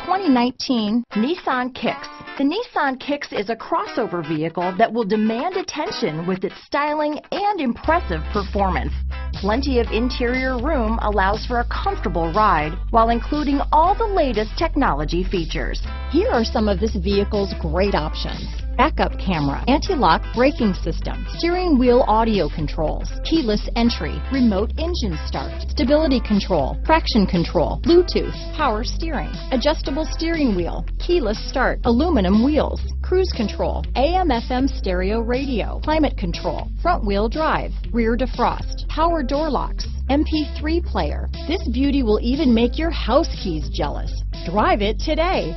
2019 Nissan Kicks. The Nissan Kicks is a crossover vehicle that will demand attention with its styling and impressive performance. Plenty of interior room allows for a comfortable ride while including all the latest technology features. Here are some of this vehicle's great options: backup camera, anti-lock braking system, steering wheel audio controls, keyless entry, remote engine start, stability control, traction control, Bluetooth, power steering, adjustable steering wheel, keyless start, aluminum wheels, cruise control, AM/FM stereo radio, climate control, front wheel drive, rear defrost, power door locks, MP3 player. This beauty will even make your house keys jealous. Drive it today.